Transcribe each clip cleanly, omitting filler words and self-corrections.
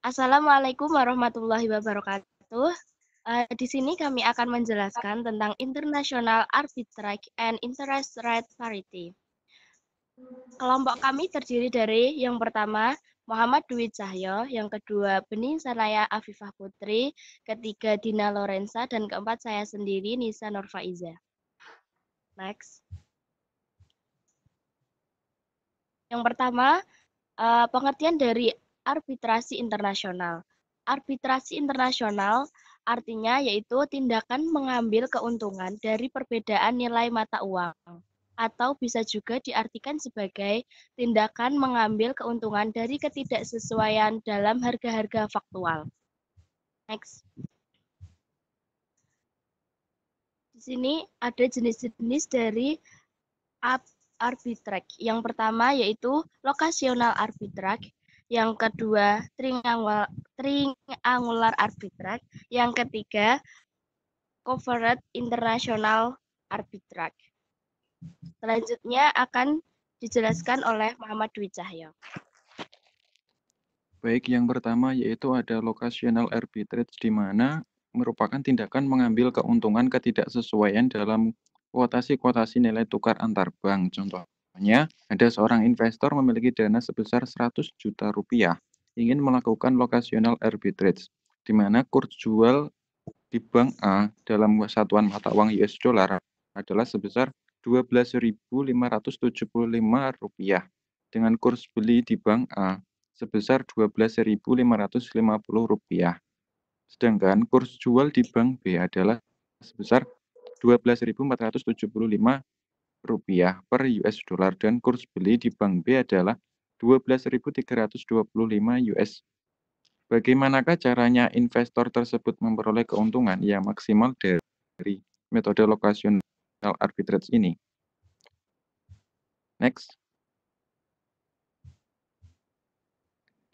Assalamualaikum warahmatullahi wabarakatuh. Di sini kami akan menjelaskan tentang International Arbitrage and Interest Rate Parity. Kelompok kami terdiri dari yang pertama Muhammad Dwi Cahyo, yang kedua Bening Sanaya Afifah Putri, ketiga Dina Lorenza, dan keempat saya sendiri Nisa Nurfaiza. Next. Yang pertama, pengertian dari arbitrasi internasional. Arbitrasi internasional artinya yaitu tindakan mengambil keuntungan dari perbedaan nilai mata uang, atau bisa juga diartikan sebagai tindakan mengambil keuntungan dari ketidaksesuaian dalam harga-harga faktual. Next. Di sini ada jenis-jenis dari arbitrage. Yang pertama yaitu locational arbitrage, yang kedua triangular arbitrage, yang ketiga covert international arbitrage. Selanjutnya akan dijelaskan oleh Muhammad Dwi Cahyo. Baik, yang pertama yaitu ada locational arbitrage, di mana merupakan tindakan mengambil keuntungan ketidaksesuaian dalam kuotasi nilai tukar antar bank. Contohnya, ada seorang investor memiliki dana sebesar 100 juta rupiah, ingin melakukan locational arbitrage, di mana kurs jual di bank A dalam satuan mata uang US dollar adalah sebesar Rp12.575 dengan kurs beli di bank A sebesar Rp12.550. Sedangkan kurs jual di bank B adalah sebesar Rp12.475 per US dollar dan kurs beli di bank B adalah Rp12.325. Bagaimanakah caranya investor tersebut memperoleh keuntungan yang maksimal dari metode locational arbitrage ini? Next.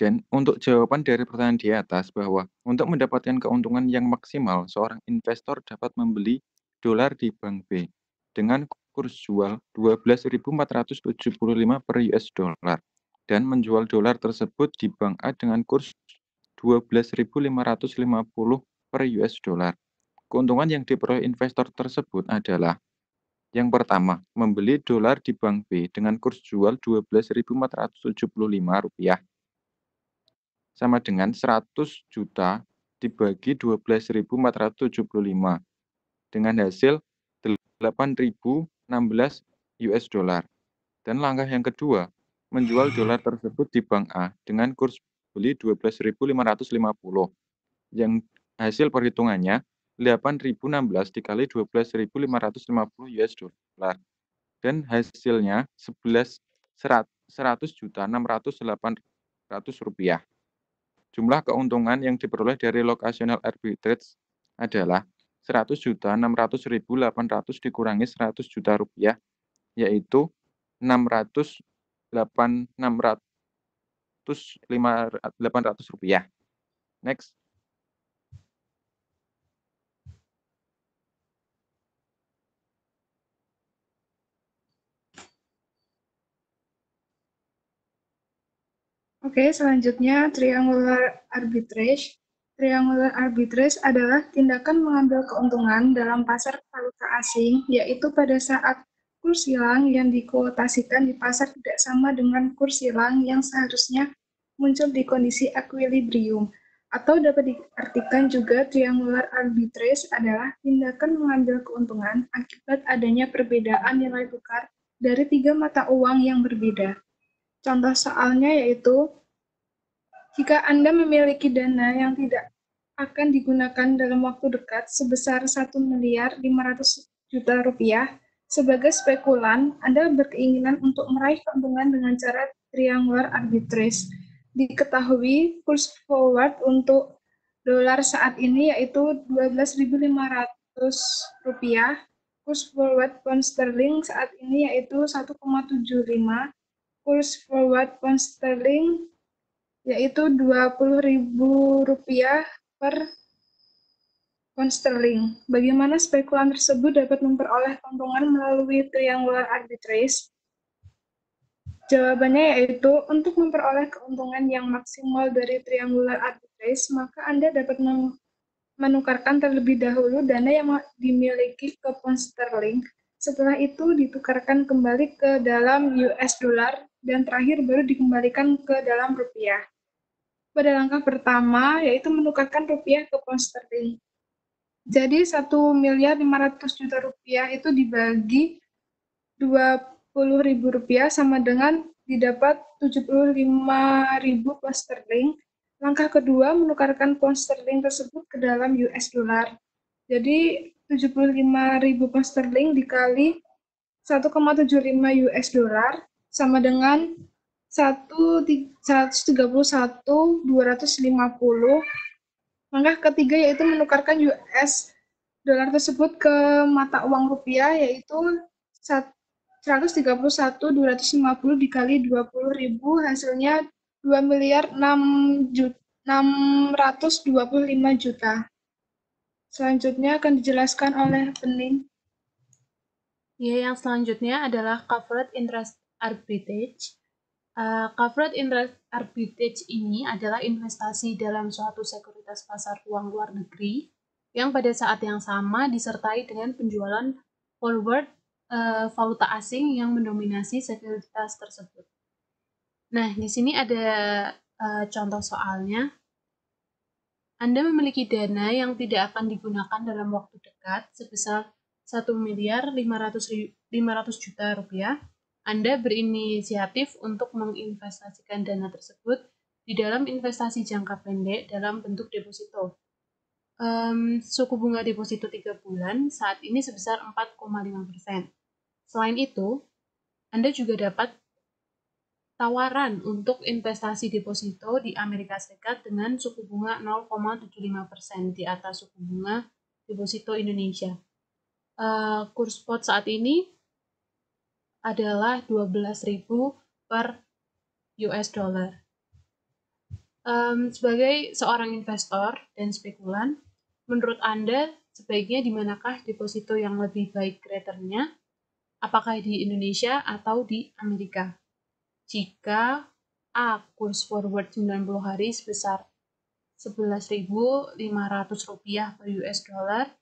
Dan untuk jawaban dari pertanyaan di atas bahwa untuk mendapatkan keuntungan yang maksimal, seorang investor dapat membeli dolar di bank B dengan kurs jual 12.475 per US dollar dan menjual dolar tersebut di bank A dengan kurs 12.550 per US dollar. Keuntungan yang diperoleh investor tersebut adalah yang pertama, membeli dolar di bank B dengan kurs jual Rp12.475 sama dengan 100 juta dibagi 12.475 dengan hasil 8.016 US dollar. Dan langkah yang kedua, menjual dolar tersebut di bank A dengan kurs beli 12.550 yang hasil perhitungannya 8.016 dikali 12.550 US dollar dan hasilnya 100.608 rupiah. Jumlah keuntungan yang diperoleh dari locational arbitrage adalah 100.600.800 dikurangi 100 juta rupiah, yaitu 800 rupiah. Next. Oke, selanjutnya triangular arbitrage. Triangular arbitrage adalah tindakan mengambil keuntungan dalam pasar valuta asing, yaitu pada saat kurs silang yang dikuotasikan di pasar tidak sama dengan kurs silang yang seharusnya muncul di kondisi equilibrium. Atau dapat diartikan juga triangular arbitrage adalah tindakan mengambil keuntungan akibat adanya perbedaan nilai tukar dari tiga mata uang yang berbeda. Contoh soalnya yaitu, jika Anda memiliki dana yang tidak akan digunakan dalam waktu dekat sebesar Rp1.500.000.000, sebagai spekulan, Anda berkeinginan untuk meraih keuntungan dengan cara triangular arbitrage. Diketahui kurs forward untuk dolar saat ini yaitu Rp12.500, kurs forward pound sterling saat ini yaitu 1,75, kurs forward pound sterling yaitu Rp20.000 per pound sterling. Bagaimana spekulan tersebut dapat memperoleh keuntungan melalui triangular arbitrage? Jawabannya yaitu, untuk memperoleh keuntungan yang maksimal dari triangular arbitrage, maka Anda dapat menukarkan terlebih dahulu dana yang dimiliki ke pound sterling, setelah itu ditukarkan kembali ke dalam US dollar, dan terakhir baru dikembalikan ke dalam rupiah. Pada langkah pertama, yaitu menukarkan rupiah ke pound sterling. Jadi 1.500.000.000 rupiah itu dibagi 20.000 rupiah sama dengan didapat 75.000 pound sterling. Langkah kedua, menukarkan pound sterling tersebut ke dalam US dollar. Jadi 75.000 pound sterling dikali 1,75 US dollar sama dengan 131.250. Langkah ketiga yaitu menukarkan US dolar tersebut ke mata uang rupiah, yaitu 131.250 dikali 20.000, hasilnya 2.625 juta. Selanjutnya akan dijelaskan oleh Bening. Ya, yang selanjutnya adalah covered interest arbitrage. Covered interest arbitrage ini adalah investasi dalam suatu sekuritas pasar uang luar negeri yang pada saat yang sama disertai dengan penjualan forward valuta asing yang mendominasi sekuritas tersebut. Nah, di sini ada contoh soalnya. Anda memiliki dana yang tidak akan digunakan dalam waktu dekat sebesar 1.500.000.000 rupiah. Anda berinisiatif untuk menginvestasikan dana tersebut di dalam investasi jangka pendek dalam bentuk deposito. Suku bunga deposito 3 bulan saat ini sebesar 4,5%. Selain itu, Anda juga dapat tawaran untuk investasi deposito di Amerika Serikat dengan suku bunga 0,75% di atas suku bunga deposito Indonesia. Kurs spot saat ini adalah 12.000 per US dollar. Sebagai seorang investor dan spekulan, menurut Anda sebaiknya di manakah deposito yang lebih baik returnnya? Apakah di Indonesia atau di Amerika? Jika A. Kurs forward 90 hari sebesar 11.500 rupiah per US dollar,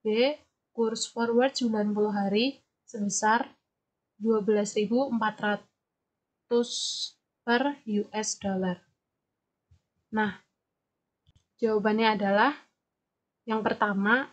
B. Kurs forward 90 hari sebesar 12.400 per US dollar. Nah, jawabannya adalah yang pertama,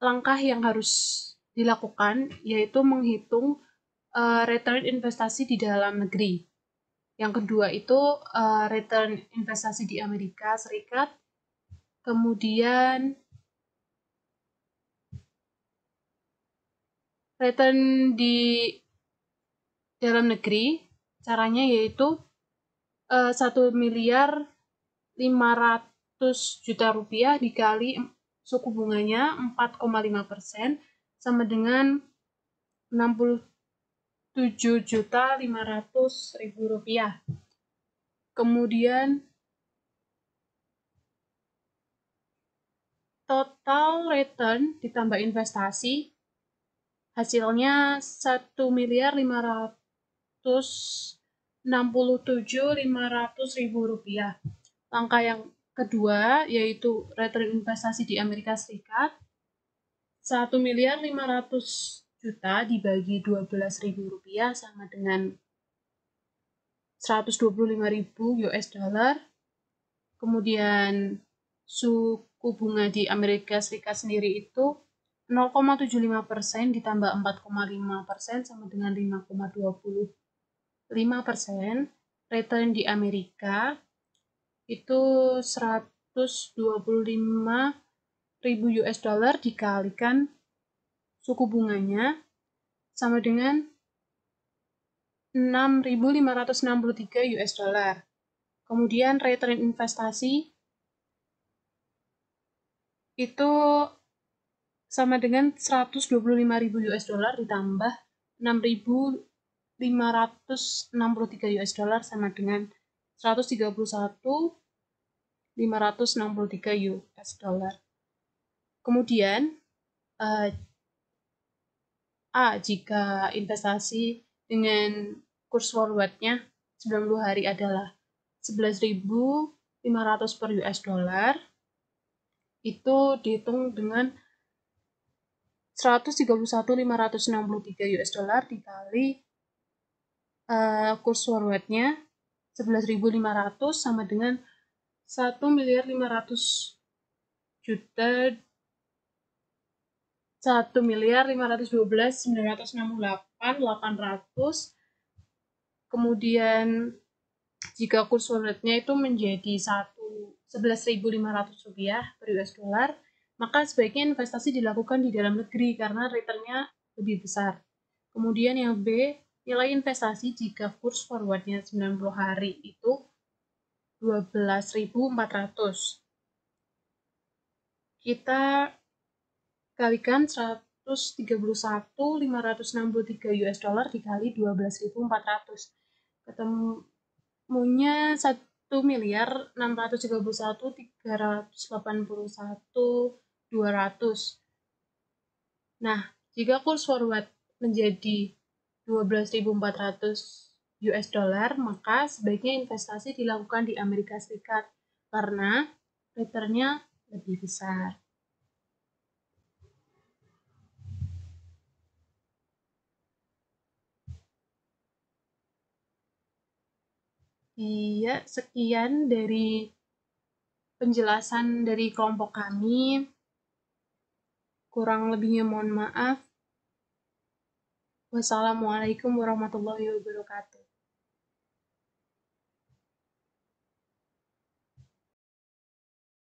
langkah yang harus dilakukan yaitu menghitung return investasi di dalam negeri. Yang kedua itu return investasi di Amerika Serikat. Kemudian return di dalam negeri, caranya yaitu 1.500.000.000 rupiah dikali suku bunganya 4,5% sama dengan 67.500.000 rupiah. Kemudian total return ditambah investasi hasilnya 1.567.500.000 rupiah. Langkah yang kedua yaitu return investasi di Amerika Serikat 1.500.000.000 dibagi 12.000 rupiah sama dengan 125.000 US dollar. Kemudian suku bunga di Amerika Serikat sendiri itu 0,75% ditambah 4,5% sama dengan 5,25%. Return di Amerika itu 125.000 US dollar dikalikan suku bunganya sama dengan 6.563 US dollar. Kemudian return investasi itu sama dengan 125.000 US dollar ditambah 6.563 US dollar sama dengan 131.563 US dollar. Kemudian A. Jika investasi dengan kurs forward-nya 90 hari adalah 11.500 per US dollar. Itu dihitung dengan 131.563 US dollar dikali kurs forward-nya 11.500 sama dengan 1.512.968.800. Kemudian jika kurs forward-nya itu menjadi 11.500 rupiah per US dollar, maka sebaiknya investasi dilakukan di dalam negeri karena return-nya lebih besar. Kemudian yang B, nilai investasi jika kurs forward-nya 90 hari itu 12.400. Kita kalikan 131.563 US dollar dikali 12.400. Ketemunya 1.631.381.200. Nah, jika kurs forward menjadi 12.400 US dollar, maka sebaiknya investasi dilakukan di Amerika Serikat karena return-nya lebih besar. Iya, sekian dari penjelasan dari kelompok kami. Kurang lebihnya mohon maaf. Wassalamualaikum warahmatullahi wabarakatuh.